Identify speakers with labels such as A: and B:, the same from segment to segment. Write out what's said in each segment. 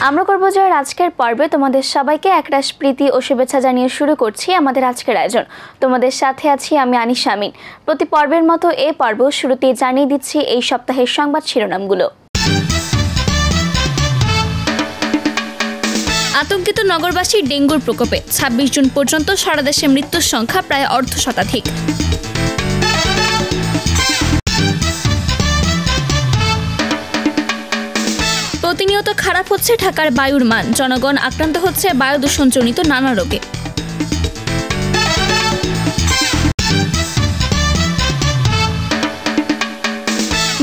A: আমরা করব জয়ের আজকের পর্বে তোমাদের সবাইকে একরাশ প্রীতি ও শুভেচ্ছা জানিয়ে শুরু করছি আমাদের আজকের আয়োজন। তোমাদের সাথে আছি আমি আনিশা আমিন। প্রতি পর্বের মতো এই পর্ব শুরুতে জানিয়ে দিচ্ছি এই সপ্তাহের সংবাদ শিরোনামগুলো। আতঙ্কিত নগরবাসী ডেঙ্গুর প্রকোপে ২৬ জুন পর্যন্ত সারা দেশে মৃত্যুর সংখ্যা প্রায় অর্ধশতাধিক। প্রতিনিয়ত খারাপ হচ্ছে ঢাকার বায়ুর মান, জনগণ আক্রান্ত হচ্ছে বায়ু দূষণজনিত নানা রোগে।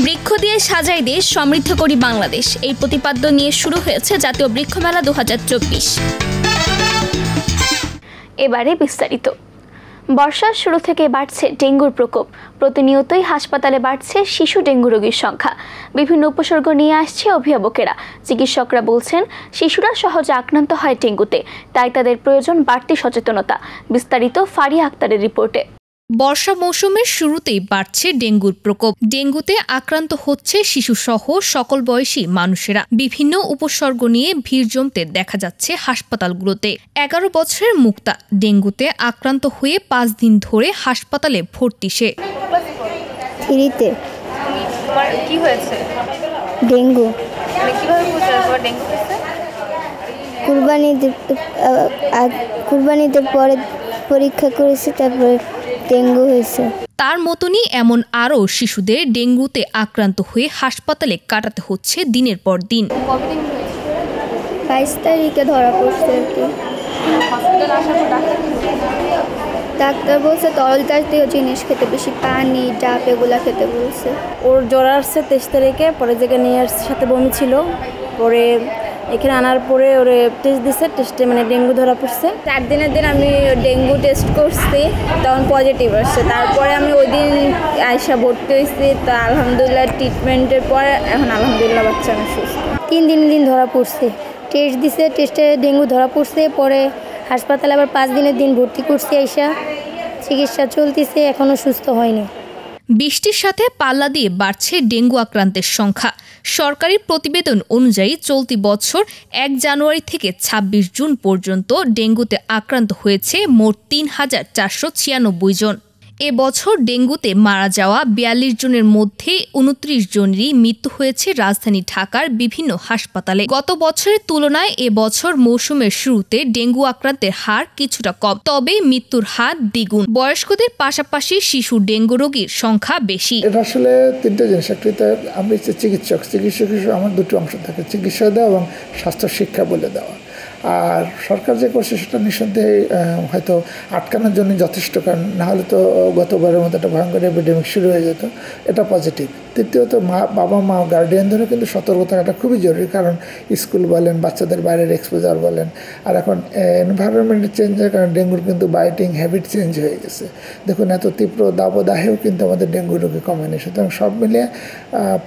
A: বৃক্ষ দিয়ে সাজাই দেশ, সমৃদ্ধ করি বাংলাদেশ, এই প্রতিপাদ্য নিয়ে শুরু হয়েছে জাতীয় বৃক্ষ মেলা ২০২৪। এবারে বিস্তারিত। বর্ষার শুরু থেকে বাড়ছে ডেঙ্গুর প্রকোপ। প্রতিনিয়তই হাসপাতালে বাড়ছে শিশু ডেঙ্গু রোগীর সংখ্যা। বিভিন্ন উপসর্গ নিয়ে আসছে অভিভাবকেরা। চিকিৎসকরা বলছেন শিশুরা সহজে আক্রান্ত হয় ডেঙ্গুতে, তাই তাদের প্রয়োজন বাড়তি সচেতনতা। বিস্তারিত ফারিয়া আক্তারের রিপোর্টে।
B: বর্ষা মৌসুমের শুরুতেই বাড়ছে ডেঙ্গুর প্রকোপ। ডেঙ্গুতে আক্রান্ত হচ্ছে শিশুসহ সকল বয়সী মানুষেরা। বিভিন্ন উপসর্গ নিয়ে ভিড় জমতে দেখা যাচ্ছে হাসপাতালগুলোতে। ১১ বছরের মুক্তা ডেঙ্গুতে আক্রান্ত হয়ে ৫ দিন ধরে হাসপাতালে ভর্তি। সে
A: কি হয়েছে?
B: ডেঙ্গু।
C: কুরবানিতে পরে পরীক্ষা করেছি, তারপরে ডেঙ্গু হয়েছে।
B: তার মতনই এমন আরও শিশুদের ডেঙ্গুতে আক্রান্ত হয়ে হাসপাতালে কাটাতে হচ্ছে দিনের পর দিন।
C: ২২ তারিখে ধরা পড়ছে। ডাক্তার বলছে তরল জাতীয় জিনিস খেতে, বেশি পানি ডাব এগুলা খেতে বলছে।
D: ওর জ্বর আসছে ২৩ তারিখে, পরে জায়গায় নিয়ে আসছে, সাথে বমি ছিল। পরে এখানে আনার পরে ওরে টেস্ট দিছে, টেস্টে মানে ডেঙ্গু ধরা পড়ছে। ৪ দিনের দিন আমি ডেঙ্গু টেস্ট করছি, তখন পজিটিভ আসছে। তারপরে আমি ওই দিন আয়সা ভর্তি হয়েছি, তা আলহামদুলিল্লাহ ট্রিটমেন্টের পর এখন আলহামদুলিল্লাহ বাচ্চা আমি সুস্থ।
C: ৩ দিন ধরা পড়ছে, টেস্ট দিছে, টেস্টে ডেঙ্গু ধরা পড়ছে। পরে হাসপাতালে আবার ৫ দিনের দিন ভর্তি করছি, আয়সা চিকিৎসা চলতেছে, এখনও সুস্থ হয়নি।
B: বৃষ্টির সাথে পাল্লা দিয়ে বাড়ছে ডেঙ্গু আক্রান্তের সংখ্যা। সরকারি প্রতিবেদন অনুযায়ী চলতি বছর ১ জানুয়ারি থেকে ২৬ জুন পর্যন্ত ডেঙ্গুতে আক্রান্ত হয়েছে মোট ৩,৪৯৬ জন। এবছর ডেঙ্গুতে মারা যাওয়া ৪২ জনের মধ্যে ২৯ জনেরই মৃত্যু হয়েছে রাজধানী ঢাকার বিভিন্ন হাসপাতালে। গত বছরের তুলনায় এবছর মৌসুমের শুরুতে ডেঙ্গু আক্রান্তের হার কিছুটা কম, তবে মৃত্যুর হার দ্বিগুণ। বয়স্কদের পাশাপাশি শিশু ডেঙ্গু রোগীর সংখ্যা বেশি।
E: এটা আসলে তিনটে জিনিস। একটা আমি চিকিৎসক আমার দুটো অংশ থাকে, চিকিৎসা দেওয়া এবং স্বাস্থ্য শিক্ষা বলে দেওয়া। আর সরকার যে করছে সেটা নিঃসন্দেহে হয়তো আটকানোর জন্য যথেষ্ট, কারণ নাহলে তো গতবারের মতো একটা ভয়ঙ্কর এপিডেমিক শুরু হয়ে যেত। এটা পজিটিভ। তৃতীয়ত বাবা মা গার্ডিয়ানদেরও কিন্তু সতর্ক থাকাটা খুবই জরুরি, কারণ স্কুল বলেন, বাচ্চাদের বাইরের এক্সপোজার বলেন, আর এখন এনভায়রনমেন্টের চেঞ্জের কারণে ডেঙ্গুর কিন্তু বাইটিং হ্যাবিট চেঞ্জ হয়ে গেছে। দেখুন, এত তীব্র দাবদাহেও কিন্তু আমাদের ডেঙ্গু রোগী কমেনি। সুতরাং সব মিলিয়ে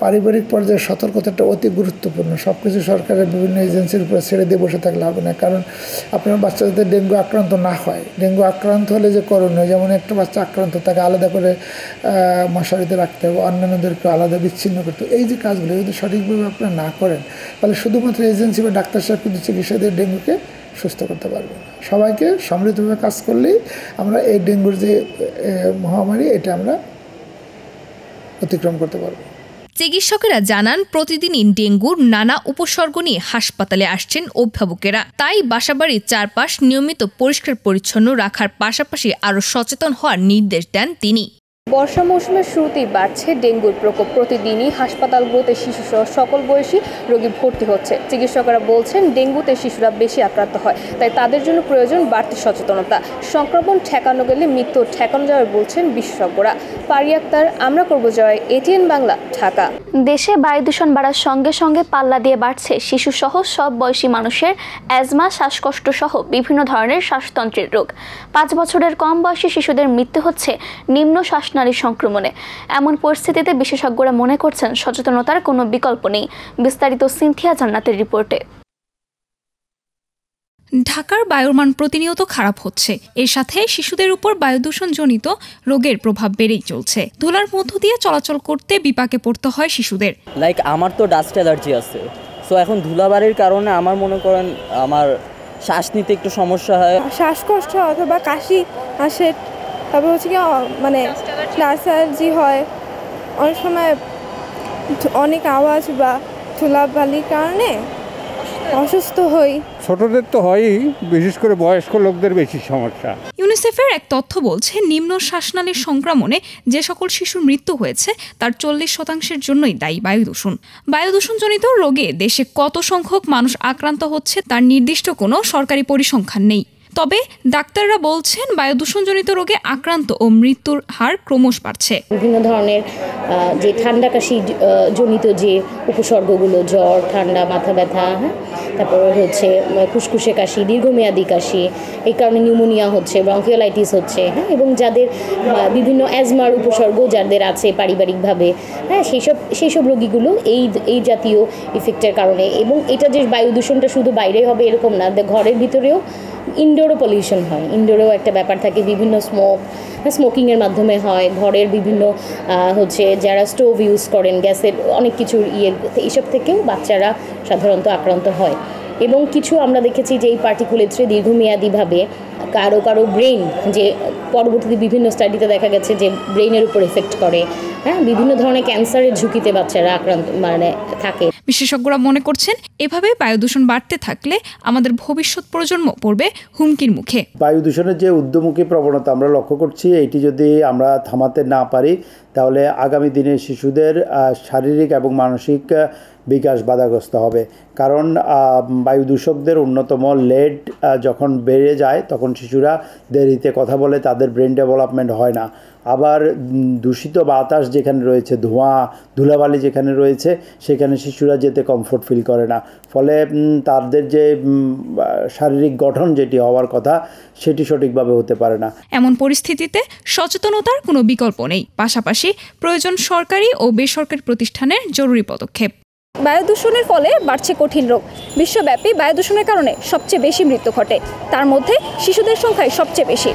E: পারিবারিক পর্যায়ে সতর্কতাটা অতি গুরুত্বপূর্ণ। সব কিছু সরকারের বিভিন্ন এজেন্সির উপরে ছেড়ে দিয়ে বসে থাকলে হবে না, কারণ আপনার বাচ্চাদের ডেঙ্গু আক্রান্ত না হয়। ডেঙ্গু আক্রান্ত হলে যে করণীয়, যেমন একটা বাচ্চা আক্রান্ত তাকে আলাদা করে মশারিতে রাখতে হবে, অন্যান্যদেরকে আলাদা বিচ্ছিন্ন করতে হবে। এই যে কাজগুলো যদি সঠিকভাবে আপনারা না করেন, তাহলে শুধুমাত্র এজেন্সি বা ডাক্তার সাহেব কিন্তু চিকিৎসা দিয়ে ডেঙ্গুকে সুস্থ করতে পারবে না। সবাইকে সমৃদ্ধভাবে কাজ করলেই আমরা এই ডেঙ্গুর যে মহামারী, এটা আমরা অতিক্রম করতে পারবো।
B: চিকিৎসকেরা জানান, প্রতিদিনই ডেঙ্গুর নানা উপসর্গ নিয়ে হাসপাতালে আসছেন অভিভাবকেরা। তাই বাসাবাড়ির চারপাশ নিয়মিত পরিষ্কার পরিচ্ছন্ন রাখার পাশাপাশি আরও সচেতন হওয়ার নির্দেশ দেন তিনি।
F: বর্ষা মৌসুমের শুরুতেই বাড়ছে ডেঙ্গুর প্রকোপ। প্রতিদিনই হাসপাতালগুলোতে শিশুসহ সকল বয়সী রোগী ভর্তি হচ্ছে। চিকিৎসকরা বলছেন ডেঙ্গুতে শিশুরা বেশি আক্রান্ত হয়, তাই তাদের জন্য প্রয়োজন বাড়তি সচেতনতা। সংক্রমণ ঠেকানো গেলে মৃত্যু ঠেকানো যাবে বলছেন বিশেষজ্ঞরা। ফারিয়া আক্তার, আমরা করব জয়, এটিএন বাংলা, ঢাকা।
A: দেশে বায়ু দূষণ বাড়ার সঙ্গে সঙ্গে পাল্লা দিয়ে বাড়ছে শিশুসহ সব বয়সী মানুষের অ্যাজমা, শ্বাসকষ্ট সহ বিভিন্ন ধরনের শ্বাসতন্ত্রের রোগ। ৫ বছরের কম বয়সী শিশুদের মৃত্যু হচ্ছে নিম্ন শ্বাসনালী সংক্রমণে। এমন পরিস্থিতিতে বিশেষজ্ঞরা মনে করছেন সচেতনতার কোনো বিকল্প নেই। বিস্তারিত সিনথিয়া জান্নাতের রিপোর্টে।
G: ঢাকার বায়ুর মান প্রতিনিয়ত খারাপ হচ্ছে। এর সাথে শিশুদের উপর বায়ু দূষণজনিত রোগের প্রভাব বেড়েই চলছে। ধুলার মধ্য দিয়ে চলাচল করতে বিপাকে পড়তে হয় শিশুদের।
H: আমার তো ডাস্ট অ্যালার্জি আছে, সো এখন ধুলাবালির কারণে আমার মনে করেন আমার শ্বাস নিতে একটু সমস্যা হয়,
D: শ্বাসকষ্ট অথবা কাশি আসে, তারপর হচ্ছে কি মানে ডাস্ট অ্যালার্জি হয়, অনেক সময় অনেক আওয়াজ বা ধুলাবালির কারণে অসুস্থ হই।
I: ছোটদের তো হয়ই, বিশেষ করে বয়স্ক লোকদের বেশি সমস্যা।
G: ইউনিসেফের এক তথ্য বলছে নিম্ন শ্বাসনালীর সংক্রমণে যে সকল শিশুর মৃত্যু হয়েছে তার 40% জন্যই দায়ী বায়ু দূষণ। বায়ু দূষণজনিত রোগে দেশে কত সংখ্যক মানুষ আক্রান্ত হচ্ছে তার নির্দিষ্ট কোনো সরকারি পরিসংখ্যান নেই। তবে ডাক্তাররা বলছেন বায়ু দূষণজনিত রোগে আক্রান্ত ও মৃত্যুর হার ক্রমশ বাড়ছে।
J: বিভিন্ন ধরনের যে ঠান্ডা কাশি জনিত যে উপসর্গগুলো, জ্বর, ঠান্ডা, মাথা ব্যথা, তারপরে হচ্ছে খুসখুসে কাশি, দীর্ঘমেয়াদী কাশি, এই কারণে নিউমোনিয়া হচ্ছে, ব্রঙ্কিওলাইটিস হচ্ছে, এবং যাদের বিভিন্ন অ্যাজমার উপসর্গ যাদের আছে পারিবারিকভাবে, সেই সব রোগীগুলো এই জাতীয় ইফেক্টের কারণে। এবং এটা যে বায়ু দূষণটা শুধু বাইরে হবে এরকম না, ঘরের ভিতরেও ইনডোরও পলিউশন হয়, ইনডোরেও একটা ব্যাপার থাকে, বিভিন্ন স্মোকিংয়ের মাধ্যমে হয়, ঘরের বিভিন্ন হচ্ছে যারা স্টোভ ইউজ করেন, গ্যাসের অনেক কিছু এইসব থেকেও বাচ্চারা সাধারণত আক্রান্ত হয়। এবং কিছু আমরা দেখেছি যে এই পার্টিকুলেটসে দীর্ঘমেয়াদীভাবে কারো ব্রেন, যে পরবর্তীতে বিভিন্ন স্টাডিতে দেখা গেছে যে ব্রেনের উপর এফেক্ট করে, বিভিন্ন ধরনের ক্যান্সারের ঝুঁকিতে বাচ্চারা আক্রান্ত থাকে।
G: বিশেষজ্ঞরা মনে করছেন এভাবে বায়ু দূষণ বাড়তে থাকলে আমাদের ভবিষ্যৎ প্রজন্ম পড়বে হুমকির মুখে।
K: বায়ু দূষণের যে ঊর্ধ্বমুখী প্রবণতা আমরা লক্ষ্য করছি, এটি যদি আমরা থামাতে না পারি তাহলে আগামী দিনে শিশুদের শারীরিক এবং মানসিক বিকাশ বাধাগ্রস্ত হবে। কারণ বায়ু দূষকদের অন্যতম লেড যখন বেড়ে যায় তখন শিশুরা দেরিতে কথা বলে, তাদের ব্রেন ডেভেলপমেন্ট হয় না। আবার দূষিত বাতাস যেখানে রয়েছে, ধুলাবালি যেখানে রয়েছে, সেখানে শিশুরা যেতে কমফোর্ট ফিল করে না, ফলে তাদের যে শারীরিক গঠন যেটি হওয়ার কথা সেটি সঠিকভাবে হতে পারে না।
G: এমন পরিস্থিতিতে সচেতনতার কোনো বিকল্প নেই, পাশাপাশি প্রয়োজন সরকারি ও বেসরকারি প্রতিষ্ঠানের জরুরি পদক্ষেপ।
F: বায়ু দূষণের ফলে বাড়ছে কঠিন রোগ। বিশ্বব্যাপী বায়ু দূষণের কারণে সবচেয়ে বেশি মৃত্যু ঘটে, তার মধ্যে শিশুদের সংখ্যাই সবচেয়ে বেশি।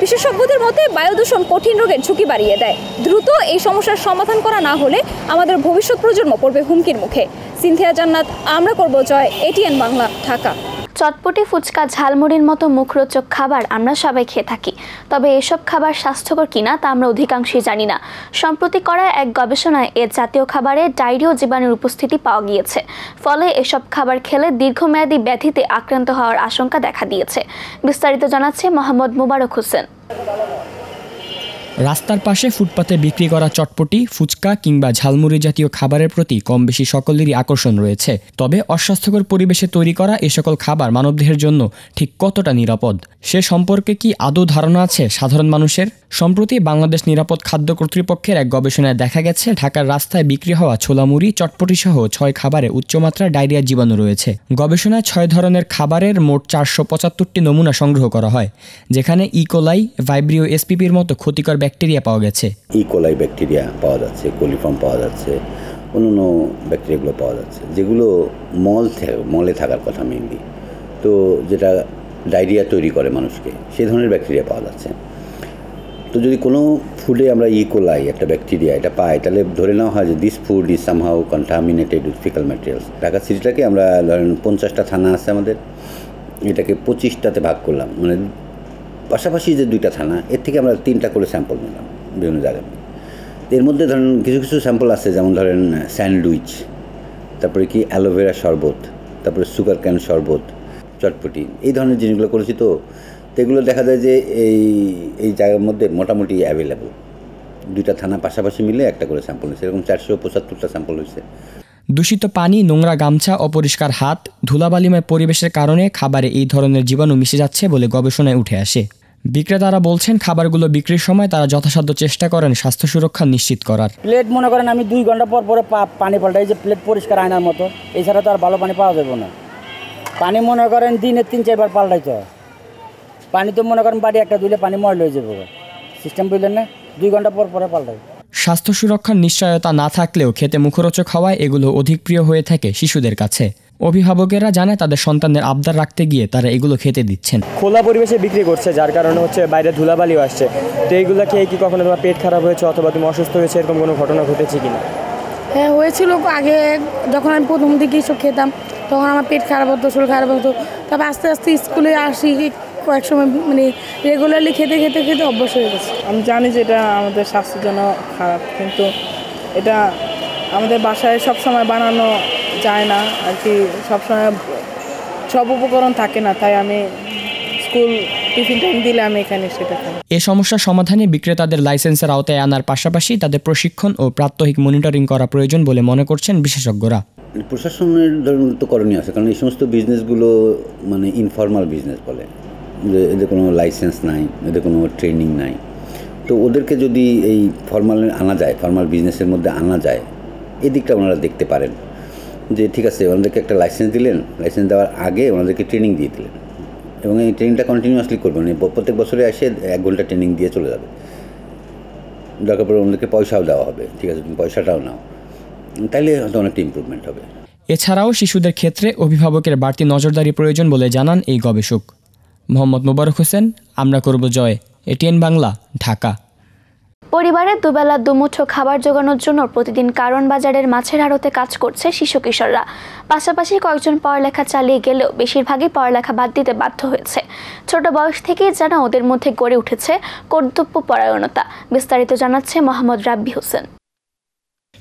F: বিশেষজ্ঞদের মতে বায়ু দূষণ কঠিন রোগের ঝুঁকি বাড়িয়ে দেয়। দ্রুত এই সমস্যার সমাধান করা না হলে আমাদের ভবিষ্যৎ প্রজন্ম পড়বে হুমকির মুখে। সিনথিয়া জান্নাত, আমরা করব জয়, এটিএন বাংলা, ঢাকা।
A: চটপটি, ফুচকা, ঝালমুড়ির মতো মুখরোচক খাবার আমরা সবাই খেয়ে থাকি, তবে এসব খাবার স্বাস্থ্যকর কিনা তা আমরা অধিকাংশই জানি না। সম্প্রতি করা এক গবেষণায় এ জাতীয় খাবারে ডায়রিয়া জীবাণুর উপস্থিতি পাওয়া গিয়েছে, ফলে এসব খাবার খেলে দীর্ঘমেয়াদী ব্যাধিতে আক্রান্ত হওয়ার আশঙ্কা দেখা দিয়েছে। বিস্তারিত জানাচ্ছে মোহাম্মদ মুবারক হোসেন।
L: রাস্তার পাশে ফুটপাতে বিক্রি করা চটপটি, ফুচকা কিংবা ঝালমুড়ি জাতীয় খাবারের প্রতি কম বেশি সকলেরই আকর্ষণ রয়েছে। তবে অস্বাস্থ্যকর পরিবেশে তৈরি করা এ সকল খাবার মানবদেহের জন্য ঠিক কতটা নিরাপদ, সে সম্পর্কে কি আদৌ ধারণা আছে সাধারণ মানুষের? সম্প্রতি বাংলাদেশ নিরাপদ খাদ্য কর্তৃপক্ষের এক গবেষণায় দেখা গেছে ঢাকার রাস্তায় বিক্রি হওয়া ছোলামুড়ি, চটপটি সহ 6 খাবারে উচ্চমাত্রার ডায়রিয়া জীবাণু রয়েছে। গবেষণায় 6 ধরনের খাবারের মোট 475টি নমুনা সংগ্রহ করা হয়, যেখানে ইকোলাই, ভাইব্রিও এসপিপির মতো ক্ষতিকর ব্যাকটেরিয়া পাওয়া গেছে।
M: ইকোলাই ব্যাকটেরিয়া পাওয়া যাচ্ছে, কোলিফর্ম পাওয়া যাচ্ছে, অন্যান্য ব্যাকটেরিয়াগুলো পাওয়া যাচ্ছে, যেগুলো মলে থাকার কথা মেনলি, তো যেটা ডায়রিয়া তৈরি করে মানুষকে, সেই ধরনের ব্যাকটেরিয়া পাওয়া যাচ্ছে। তো যদি কোনো ফুডে আমরা ইকোলাই একটা ব্যাকটেরিয়া এটা পাই, তাহলে ধরে নেওয়া হয় যে this food is somehow contaminated with fecal materials. Dhaka সিটিটাকে আমরা ধরেন 50টা থানা আছে আমাদের, এটাকে 25টাতে ভাগ করলাম, মানে পাশাপাশি যে 2টা থানা, এর থেকে আমরা 3টা করে স্যাম্পল নিলাম বিভিন্ন জায়গায়। এর মধ্যে ধরেন কিছু কিছু স্যাম্পল আছে, যেমন ধরেন স্যান্ডউইচ, তারপরে কি অ্যালোভেরা শরবত, তারপরে সুগার ক্যান শরবত, চটপটি, এই ধরনের জিনিসগুলো করেছি। তো এগুলো দেখা যায় যে এই জায়গার মধ্যে মোটামুটি অ্যাভেলেবল। 2টা থানা পাশাপাশি মিলে একটা করে স্যাম্পল হয়েছে, এরকম 475টা স্যাম্পল হয়েছে।
L: দূষিত পানি, নোংরা গামছা, অপরিষ্কার হাত, ধুলাবালিময় পরিবেশের কারণে খাবারে এই ধরনের জীবাণু মিশে যাচ্ছে বলে গবেষণায় উঠে আসে। বিক্রেতারা বলছেন খাবারগুলো বিক্রির সময় তারা যথাসাধ্য চেষ্টা করেন স্বাস্থ্য সুরক্ষা নিশ্চিত করার।
H: প্লেট মনে করেন আমি 2 ঘন্টা পর পরে পানি পাল্টাই, যে প্লেট পরিষ্কার আয়নার মতো, এছাড়া তো আর ভালো পানি পাওয়া যাবে না। পানি মনে করেন দিনে 3-4 বার পাল্টাইতে হয়। পানি তো মনে করেন বাড়ি একটা ধুলে পানি ময়লা হয়ে যাবে, সিস্টেম বুঝলেন না, 2 ঘন্টা পর পরে পাল্টাই।
L: স্বাস্থ্য সুরক্ষার নিশ্চয়তা না থাকলেও খেতে মুখরোচক হওয়ায় এগুলো অধিক প্রিয় হয়ে থাকে শিশুদের কাছে। অভিভাবকেরা জানে তাদের সন্তানদের আবদার রাখতে গিয়ে তারা এগুলো খেতে দিচ্ছেন।
N: খোলা পরিবেশে বিক্রি করছে, যার কারণে হচ্ছে বাইরে ধুলাবালিও আসছে। তো এইগুলো খেয়ে কি কখনো তোমার পেট খারাপ হয়েছে অথবা তুমি অসুস্থ হয়েছে, এরকম কোনো ঘটনা ঘটেছে কিনা?
C: হ্যাঁ হয়েছিল আগে, যখন আমি প্রথম দিকে এসব খেতাম তখন আমার পেট খারাপ হতো, শরীর খারাপ হতো। তারপর আস্তে আস্তে স্কুলে আসি, কয়েক সময় মানে রেগুলারলি খেতে খেতে খেতে অভ্যাস হয়ে গেছে।
O: আমি জানি যে এটা আমাদের স্বাস্থ্যের জন্য খারাপ, কিন্তু এটা আমাদের বাসায় সব সময় বানানো যায় না আর কি, সবসময় সব উপকরণ থাকে না, তাই আমি স্কুল টিফিন টাইম দিলে আমি এখানে সেটা খাই।
L: এ সমস্যা সমাধানে বিক্রেতাদের লাইসেন্সের আওতায় আনার পাশাপাশি তাদের প্রশিক্ষণ ও প্রাত্যহিক মনিটরিং করা প্রয়োজন বলে মনে করছেন বিশেষজ্ঞরা।
M: প্রশাসনের ধরনের তো করণীয় আছে, কারণ এই সমস্ত বিজনেসগুলো মানে ইনফর্মাল বিজনেস বলে, যে এদের কোনো লাইসেন্স নাই, এদের কোনো ট্রেনিং নাই। তো ওদেরকে যদি এই ফর্মাল আনা যায়, ফর্মাল বিজনেসের মধ্যে আনা যায়, এই দিকটা ওনারা দেখতে পারেন যে ঠিক আছে ওনাদেরকে একটা লাইসেন্স দিলেন, লাইসেন্স দেওয়ার আগে ওনাদেরকে ট্রেনিং দিয়ে দিলেন এবং এই ট্রেনিংটা কন্টিনিউয়াসলি করবেন, প্রত্যেক বছরে এসে 1 ঘন্টা ট্রেনিং দিয়ে চলে যাবে। দরকার পড়ে ওনাদেরকে পয়সাও দেওয়া হবে, ঠিক আছে তুমি পয়সাটাও নাও, তাইলে হয়তো অনেকটা ইমপ্রুভমেন্ট হবে।
L: এছাড়াও শিশুদের ক্ষেত্রে অভিভাবকের বাড়তি নজরদারি প্রয়োজন বলে জানান এই গবেষক। মোহাম্মদ মোবারক হোসেন, আমরা করব জয়, এটিএন বাংলা, ঢাকা।
A: পরিবারের দুবেলা দুমুঠো খাবার জোগানোর জন্য প্রতিদিন কারণ বাজারের মাছের আড়তে কাজ করছে শিশু কিশোররা। পাশাপাশি কয়েকজন পড়ালেখা চালিয়ে গেলেও বেশিরভাগই পড়ালেখা বাদ দিতে বাধ্য হয়েছে। ছোট বয়স থেকেই যেন ওদের মধ্যে গড়ে উঠেছে কর্তব্য পরায়ণতা। বিস্তারিত জানাচ্ছে মোহাম্মদ রাব্বি হোসেন।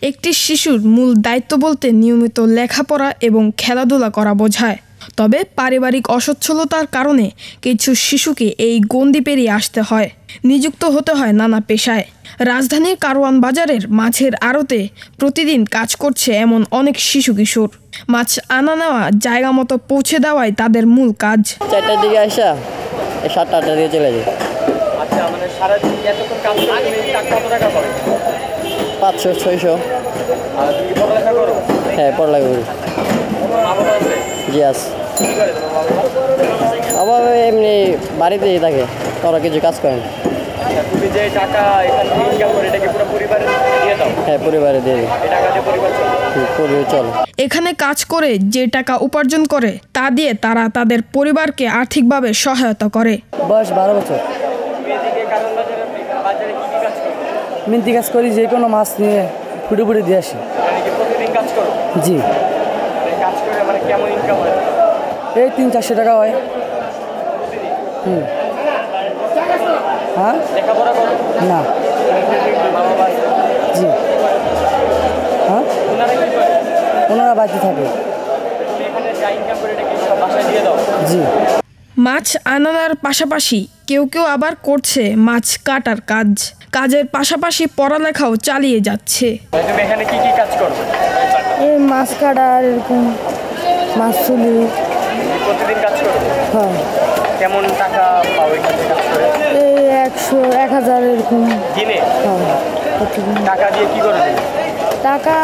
P: একটি শিশুর মূল দায়িত্ব বলতে নিয়মিত লেখাপড়া এবং খেলাধুলা করা বোঝায়। তবে পারিবারিক অসচ্ছলতার কারণে কিছু শিশুকে এই গণ্ডি পেরিয়ে আসতে হয়, নিযুক্ত হতে হয় নানা পেশায়। রাজধানীর কারওয়ান বাজারের মাছের আড়তে প্রতিদিন কাজ করছে এমন অনেক শিশু কিশোর। মাছ আনা নেওয়া জায়গা মতো পৌঁছে দেওয়াই তাদের মূল কাজ।
Q: 4টার দিকে আসা 7টা 8টার দিকে চলে যায়।
N: আচ্ছা, মানে সারাদিন এতক্ষণ কাজ করে কত টাকা পাবে?
Q: 500-600।
N: আর তুমি পড়ালেখা করো?
Q: হ্যাঁ, পড়ালেখা করি। জি আছে। আবার এমনি বাড়িতেই থাকে, ওরা কিছু কাজ করে না।
N: তুমি যে টাকা এখান থেকে ইনকাম করে এটা কি পুরো পরিবারে দিয়ে দাও?
Q: হ্যাঁ, পরিবারে দিয়ে দিই।
N: এই টাকা দিয়ে পরিবার
Q: চলে।
P: এখানে কাজ করে যে টাকা উপার্জন করে তা দিয়ে তারা তাদের পরিবারকে আর্থিকভাবে সহায়তা করে।
Q: বয়স 12 বছর। মিন্তি কাজ করি, যে কোনো মাছ নিয়ে ফুটে ফুটে দিয়ে আসি।
N: প্রতিদিন কাজ করো?
Q: জি।
N: কাজ করে মানে কেমন ইনকাম হয়?
Q: এই 300-400 টাকা হয়। হ্যাঁ,
N: লেখাপড়া করো?
Q: না। জি। হ্যাঁ, ওনারা বাড়িতে থাকে।
N: এখানে যা ইনকাম করে এটা কি সব বাসায় দিয়ে দাও?
Q: জি।
P: মাছ আনার পাশাপাশি কেউ কেউ আবার করছে মাছ কাটার কাজ। কাজের পাশাপাশি পড়ালেখাও চালিয়ে যাচ্ছে।
N: তুমি এখানে কি কি কাজ করো?
C: এই মাছ কাটা, এরকম মাছ তুলি।
N: প্রতিদিন কাজ করো?
C: হ্যাঁ।
N: কেমন টাকা পাও এখান থেকে কাজ করে?
C: এই 100-1000 এরকম
N: দিনে?
C: হ্যাঁ।
N: টাকা দিয়ে কি করো?
C: টাকা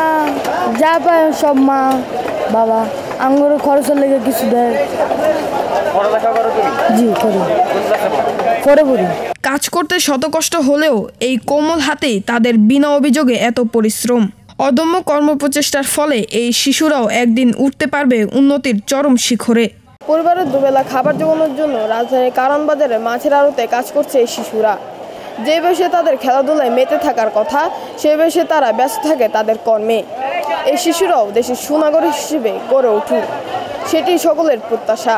C: যা পায় সব মা বাবা আঙ্গুর খরচের লেগে কিছু দেয়।
N: পড়ালেখা করো তুমি?
C: জি করি। পড়ি।
P: কাজ করতে শতকষ্ট হলেও এই কোমল হাতেই তাদের বিনা অভিযোগে এত পরিশ্রম। অদম্য কর্মপ্রচেষ্টার ফলে এই শিশুরাও একদিন উঠতে পারবে উন্নতির চরম শিখরে।
R: পরিবারের দুবেলা খাবার জোগানোর জন্য রাজধানীর কারওয়ান বাজারে মাছের আড়তে কাজ করছে এই শিশুরা। যে বয়সে তাদের খেলাধুলায় মেতে থাকার কথা, সেই বয়সে তারা ব্যস্ত থাকে তাদের কর্মে। এই শিশুরাও দেশের সুনাগরিক হিসেবে গড়ে উঠুক, সেটি সকলের প্রত্যাশা।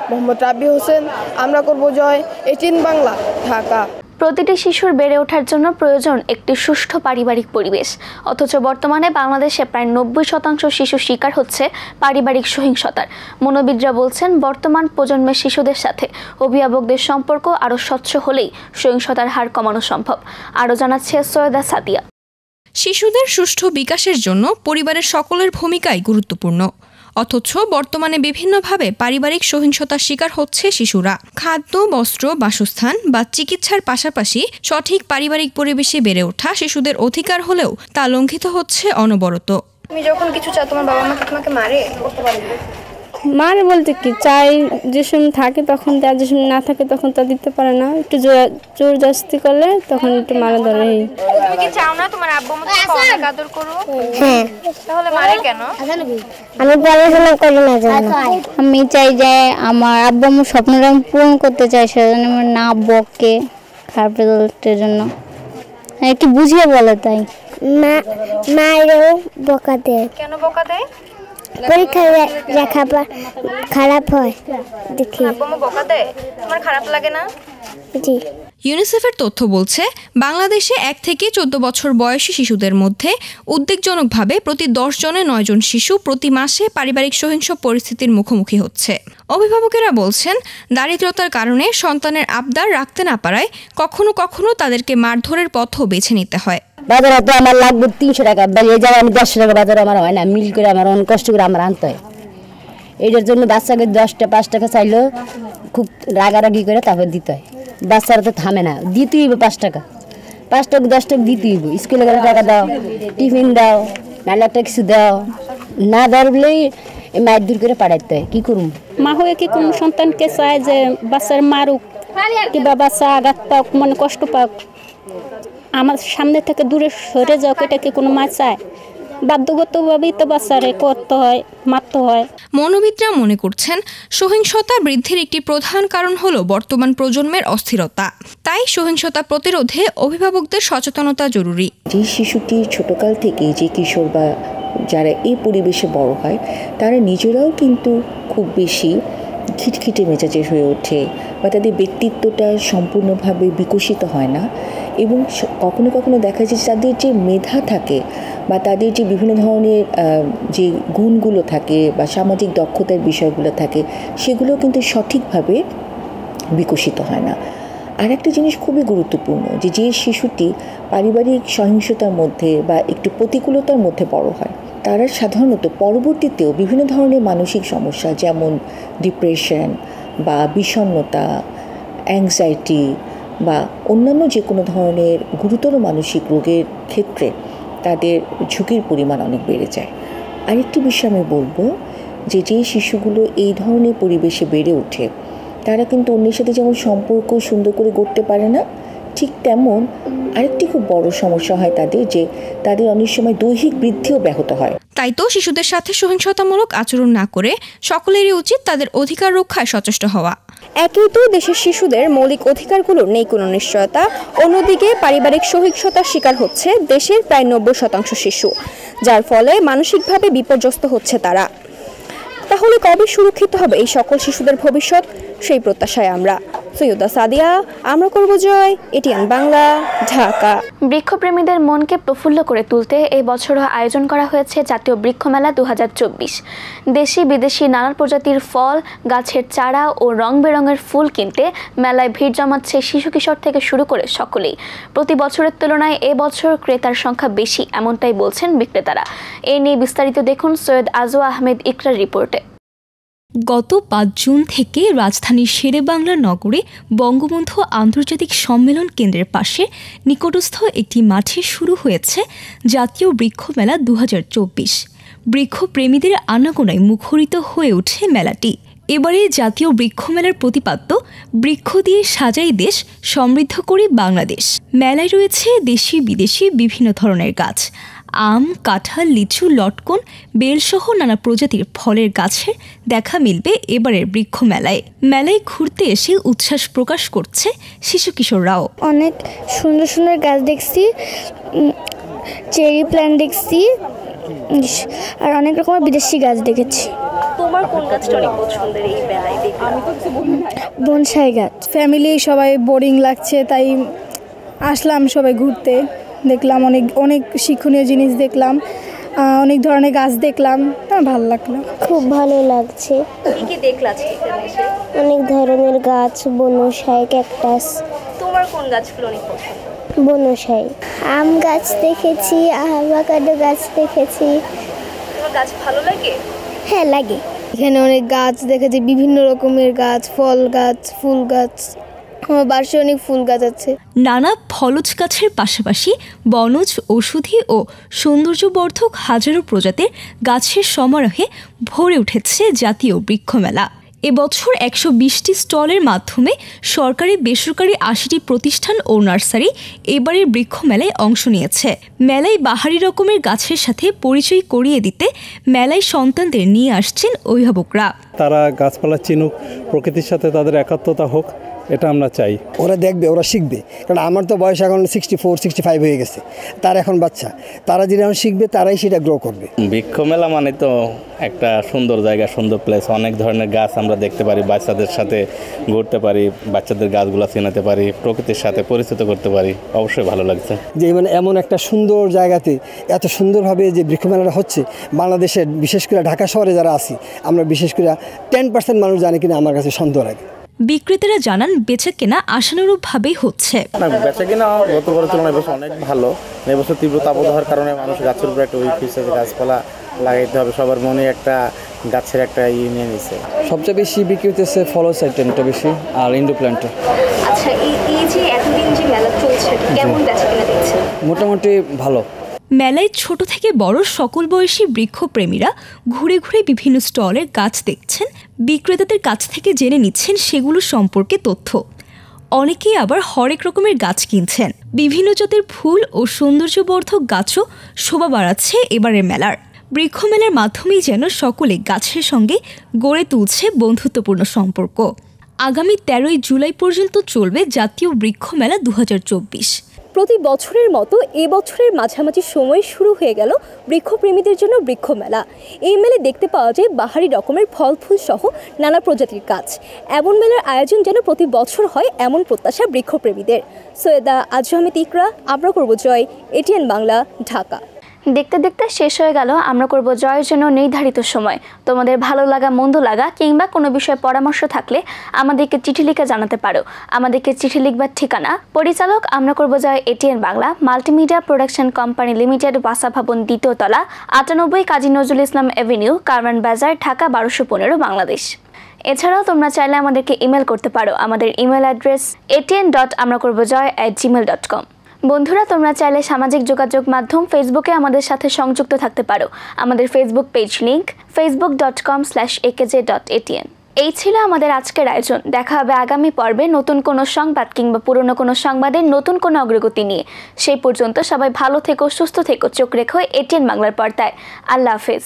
R: মোহাম্মদ রাব্বি হোসেন, আমরা করব জয়, এটিএন বাংলা, ঢাকা।
A: প্রতিটি শিশুর বেড়ে ওঠার জন্য প্রয়োজন একটি সুষ্ঠু পারিবারিক পরিবেশ। অথচ বর্তমানে বাংলাদেশে প্রায় 90% শিশু শিকার হচ্ছে পারিবারিক সহিংসতার। মনোবিদরা বলছেন, বর্তমান প্রজন্মের শিশুদের সাথে অভিভাবকদের সম্পর্ক আরও স্বচ্ছ হলেই সহিংসতার হার কমানো সম্ভব। আরও জানাচ্ছে সৈয়দা সাদিয়া।
G: শিশুদের সুষ্ঠু বিকাশের জন্য পরিবারের সকলের ভূমিকাই গুরুত্বপূর্ণ। অথচ বর্তমানে বিভিন্নভাবে পারিবারিক সহিংসতার শিকার হচ্ছে শিশুরা। খাদ্য, বস্ত্র, বাসস্থান বা চিকিৎসার পাশাপাশি সঠিক পারিবারিক পরিবেশে বেড়ে ওঠা শিশুদের অধিকার হলেও তা লঙ্ঘিত হচ্ছে অনবরত।
S: তুমি যখন কিছু চাও তোমার বাবা মা তোমাকে মারে?
C: মারে বলতে কি, চাই যে সময় থাকে তখন দেয়, যে সময় না থাকে তখন তা দিতে পারে না। একটু জোর জস্তি করলে তখন একটু মারা ধরে।
S: তুমি কি চাও না তোমার আব্বু আম্মু তোমাকে অনেক আদর করুক?
C: হ্যাঁ।
S: তাহলে মারে কেন?
C: আমি পড়াশোনা করি না জানো। আমি চাই যে আমার আব্বু আম্মুর স্বপ্নটা আমি পূরণ করতে চাই, সেজন্য আমার না বকে খারাপ রেজাল্টের জন্য একটু বুঝিয়ে বলে। তাই
T: মায়েরও বকা দেয়।
S: কেন বকা দেয়?
T: পরীক্ষায় লেখা খারাপ হয় দেখি।
S: আব্বু বকা দেয়, তোমার খারাপ লাগে না?
T: জি।
B: ইউনিসেফের তথ্য বলছে বাংলাদেশে 1 থেকে 14 বছর বয়সী শিশুদের মধ্যে উদ্বেগজনকভাবে প্রতি 10 জনে 9 জন শিশু প্রতি মাসে পারিবারিক সহিংস পরিস্থিতির মুখোমুখি হচ্ছে। অভিভাবকেরা বলছেন দারিদ্রতার কারণে সন্তানের আবদার রাখতে না পারায় কখনো কখনো তাদেরকে মারধরের পথও বেছে নিতে হয়।
J: বাজারে তো আমার লাগবে 300 টাকা, বেরিয়ে যাবে আমি 100 টাকা বাজারে আমার হয় না, মিল করে আমার অনেক কষ্ট করে আমার আনতে হয়। এটার জন্য বাচ্চাকে 5 টাকা চাইলেও খুব রাগারাগি করে তারপর দিতে হয়। বাচ্চারা তো থামে না, দিতেই হইব 5 টাকা 10 টাকা দিতেই হইব। স্কুলে গেলে টাকা দাও, টিফিন দাও, নাহলে একটা কিছু দাও, না ধরলেই মায়ের দূর করে পাঠাইতে হয়। কী করুন?
U: মা হয়ে কি কোনো সন্তানকে চায় যে বাচ্চার মারুক কিংবা বাচ্চা আঘাত পাক, মানে কষ্ট পাক, আমার সামনে থেকে দূরে সরে যাও, এটা কি কোনো মা চায়? বাধ্যগতভাবেই তো বাচ্চারে করতে হয়, মারতে হয়।
B: মনোবিদরা মনে করছেন সহিংসতা বৃদ্ধির একটি প্রধান কারণ হলো বর্তমান প্রজন্মের অস্থিরতা। তাই সহিংসতা প্রতিরোধে অভিভাবকদের সচেতনতা জরুরি।
V: যে শিশুটি ছোটকাল থেকে যে কিশোর বা যারা এই পরিবেশে বড় হয় তারা নিজেরাও কিন্তু খুব বেশি খিটখিটে মেজাজের হয়ে ওঠে বা তাদের ব্যক্তিত্বটা সম্পূর্ণভাবে বিকশিত হয় না, এবং কখনো কখনো দেখা যায় তাদের যে মেধা থাকে বা তাদের যে বিভিন্ন ধরনের যে গুণগুলো থাকে বা সামাজিক দক্ষতার বিষয়গুলো থাকে সেগুলো কিন্তু সঠিকভাবে বিকশিত হয় না। আর একটা জিনিস খুবই গুরুত্বপূর্ণ যে শিশুটি পারিবারিক সহিংসতার মধ্যে বা একটু প্রতিকূলতার মধ্যে বড় হয় তারা সাধারণত পরবর্তীতেও বিভিন্ন ধরনের মানসিক সমস্যা যেমন ডিপ্রেশন বা বিষণ্ণতা, অ্যাংজাইটি বা অন্যান্য যে কোনো ধরনের গুরুতর মানসিক রোগের ক্ষেত্রে তাদের ঝুঁকির পরিমাণ অনেক বেড়ে যায়। আরেকটি বিষয় আমি বলবো যে শিশুগুলো এই ধরনের পরিবেশে বেড়ে ওঠে তারা কিন্তু অন্যের সাথে যেমন সম্পর্ক সুন্দর করে গড়তে পারে না, ঠিক তেমন আরেকটি খুব বড় সমস্যা হয় তাদের অনেক সময় দৈহিক বৃদ্ধিও ব্যাহত হয়।
B: তাই তো শিশুদের সাথে সহিংসতামূলক আচরণ না করে সকলেরই উচিত তাদের অধিকার রক্ষায় সচেষ্ট হওয়া।
F: একই তো দেশের শিশুদের মৌলিক অধিকারগুলোর নেই কোনো নিশ্চয়তা, অন্যদিকে পারিবারিক সহিংসতার শিকার হচ্ছে দেশের প্রায় 90% শিশু, যার ফলে মানসিকভাবে বিপর্যস্ত হচ্ছে তারা। তাহলে কবে সুরক্ষিত হবে এই সকল শিশুদের ভবিষ্যৎ, সেই প্রত্যাশায় আমরা। সৈয়দা সাদিয়া, আমরা করব জয়, এটিএন বাংলা, ঢাকা।
A: বৃক্ষপ্রেমীদের মনকে প্রফুল্ল করে তুলতে এই বছরও আয়োজন করা হয়েছে জাতীয় বৃক্ষ মেলা 2024। দেশি বিদেশি নানা প্রজাতির ফল, গাছের চারা ও রং বেরঙের ফুল কিনতে মেলায় ভিড় জমাচ্ছে শিশু কিশোর থেকে শুরু করে সকলেই। প্রতি বছরের তুলনায় এবছর ক্রেতার সংখ্যা বেশি, এমনটাই বলছেন বিক্রেতারা। এ নিয়ে বিস্তারিত দেখুন সৈয়দ আজওয়া আহমেদ ইকরার রিপোর্টে।
W: গত 5 জুন থেকে রাজধানীর শেরেবাংলা নগরে বঙ্গবন্ধু আন্তর্জাতিক সম্মেলন কেন্দ্রের পাশে নিকটস্থ একটি মাঠে শুরু হয়েছে জাতীয় বৃক্ষ মেলা 2024। বৃক্ষপ্রেমীদের আনাগোনায় মুখরিত হয়ে ওঠে মেলাটি। এবারে জাতীয় বৃক্ষ মেলার প্রতিপাদ্য বৃক্ষ দিয়ে সাজাই দেশ, সমৃদ্ধ করে বাংলাদেশ। মেলায় রয়েছে দেশি বিদেশি বিভিন্ন ধরনের গাছ, আম, কাঁঠাল, লিচু, লটকন, বেলসহ নানা প্রজাতির ফলের গাছের দেখা মিলবে এবারের বৃক্ষ মেলায়। মেলায় ঘুরতে এসে উচ্ছ্বাস প্রকাশ করছে শিশু কিশোররাও।
T: অনেক সুন্দর সুন্দর গাছ দেখছি, চেরি প্ল্যান্ট দেখছি, আর অনেক রকমের বিদেশি গাছ দেখেছি।
S: তোমার কোন গাছটা অনেক পছন্দের এই মেলায় দেখলাম?
T: বনসাই গাছ।
C: ফ্যামিলি সবাই বোরিং লাগছে, তাই আসলাম সবাই ঘুরতে, দেখলাম অনেক শিক্ষণীয় জিনিস দেখলাম, অনেক ধরনের গাছ দেখলাম, ভালো লাগলো।
T: খুব ভালো লাগছে।
S: কি দেখলা এখানে এসে?
T: অনেক ধরনের গাছ, বনসাই, ক্যাকটাস।
S: তোমার কোন গাছগুলো অনেক পছন্দ?
T: বনসাই। আম গাছ দেখেছি, আভাকাডো গাছ দেখেছি।
S: তোমার গাছ ভালো লাগে?
T: হ্যাঁ লাগে। এখানে অনেক গাছ দেখেছি, বিভিন্ন রকমের গাছ, ফল গাছ, ফুল গাছ। আমার বাসায় অনেক ফুল গাছ আছে।
W: নানা ফলজ গাছের পাশাপাশি বনজ, ঔষধি ও সৌন্দর্যবর্ধক হাজারো প্রজাতির গাছের সমারোহে ভরে উঠেছে জাতীয় বৃক্ষ মেলা। এবছর 120টি স্টলের মাধ্যমে সরকারি বেসরকারি 80টি প্রতিষ্ঠান ও নার্সারি এবারের বৃক্ষ মেলায় অংশ নিয়েছে। মেলায় বাহারি রকমের গাছের সাথে পরিচয় করিয়ে দিতে মেলায় সন্তানদের নিয়ে আসছেন অভিভাবকরা।
X: তারা গাছপালা চিনুক, প্রকৃতির সাথে তাদের একাত্মতা হোক,
D: এটা আমরা চাই।
E: ওরা দেখবে, ওরা শিখবে, কারণ আমার তো বয়স এখন 64-65 হয়ে গেছে, তার এখন বাচ্চা, তারা যেটা এখন শিখবে তারাই সেটা গ্রো করবে।
I: বৃক্ষ মেলা মানে তো একটা সুন্দর জায়গা, সুন্দর প্লেস, অনেক ধরনের গাছ আমরা দেখতে পারি, বাচ্চাদের সাথে ঘুরতে পারি, বাচ্চাদের গাছগুলো চেনাতে পারি, প্রকৃতির সাথে পরিচিত করতে পারি, অবশ্যই ভালো লাগছে।
E: যে মানে এমন একটা সুন্দর জায়গাতে এত সুন্দরভাবে যে বৃক্ষ মেলাটা হচ্ছে, বাংলাদেশের বিশেষ করে ঢাকা শহরে যারা আছি আমরা বিশেষ করে 10% মানুষ জানে কিনা আমার কাছে সন্দেহ লাগে।
W: বিক্রেতারা জানান বেচা কেনা আশানুরূপভাবেই হচ্ছে।
X: বেচা কেনা গত বছরের তুলনায় এবছর অনেক ভালো। এবছর তীব্র তাপদাহের কারণে মানুষ গাছের উপরে একটা উইক হয়েছে, গাছপালা লাগাইতে হবে, সবার মনে একটা গাছের একটা নিয়ে নিছে।
Q: সবচেয়ে বেশি বিক্রি হতেছে ফলস আইটেমটা বেশি, আর ইনডোর প্ল্যান্টটা।
S: আচ্ছা, এই যে এতদিন যে মেলা চলছে, কেমন বেচা কেনা দেখছেন?
Q: মোটামুটি ভালো।
W: মেলায় ছোট থেকে বড় সকল বয়সী বৃক্ষপ্রেমীরা ঘুরে ঘুরে বিভিন্ন স্টলের গাছ দেখছেন, বিক্রেতাদের কাছ থেকে জেনে নিচ্ছেন সেগুলো সম্পর্কে তথ্য। অনেকেই আবার হরেক রকমের গাছ কিনছেন। বিভিন্ন জাতের ফুল ও সৌন্দর্যবর্ধক গাছও শোভা বাড়াচ্ছে এবারের মেলার। বৃক্ষ মেলার মাধ্যমেই যেন সকলে গাছের সঙ্গে গড়ে তুলছে বন্ধুত্বপূর্ণ সম্পর্ক। আগামী 13 জুলাই পর্যন্ত চলবে জাতীয় বৃক্ষ মেলা 2024।
S: প্রতি বছরের মতো এবছরের মাঝামাঝি সময় শুরু হয়ে গেল বৃক্ষপ্রেমীদের জন্য বৃক্ষ মেলা। এই মেলে দেখতে পাওয়া যায় বাহারি রকমের ফল ফুল সহ নানা প্রজাতির গাছ। এমন মেলার আয়োজন যেন প্রতি বছর হয় এমন প্রত্যাশা বৃক্ষপ্রেমীদের। সৈয়দা আজ আহমেদ ইকরা, আমরা করব জয়, এটিএন বাংলা, ঢাকা।
A: দেখতে দেখতে শেষ হয়ে গেল আমরা করব জয়ের জন্য নির্ধারিত সময়। তোমাদের ভালো লাগা, মন্দ লাগা কিংবা কোনো বিষয়ে পরামর্শ থাকলে আমাদেরকে চিঠি লিখে জানাতে পারো। আমাদেরকে চিঠি লিখবার ঠিকানা পরিচালক আমরা করব Joy, ATN Bangla, multimedia production company limited, বাসা ভবন, 2য় তলা, 98 কাজী নজরুল ইসলাম এভিনিউ, কারওয়ান বাজার, ঢাকা 1215, বাংলাদেশ। এছাড়াও তোমরা চাইলে আমাদেরকে ইমেল করতে পারো। আমাদের ইমেল অ্যাড্রেস atn.amrakorbojoy@gmail.com। বন্ধুরা, তোমরা চাইলে সামাজিক যোগাযোগ মাধ্যম ফেসবুকে আমাদের সাথে সংযুক্ত থাকতে পারো। আমাদের ফেসবুক পেজ লিংক facebook.com/akj.atn। এই ছিল আমাদের আজকের আয়োজন। দেখা হবে আগামী পর্বে নতুন কোনো সংবাদ কিংবা পুরনো কোনো সংবাদের নতুন কোনো অগ্রগতি নিয়ে। সেই পর্যন্ত সবাই ভালো থেকো, সুস্থ থেকো, চোখ রেখো এটিএন বাংলার পর্দায়। আল্লাহ হাফেজ।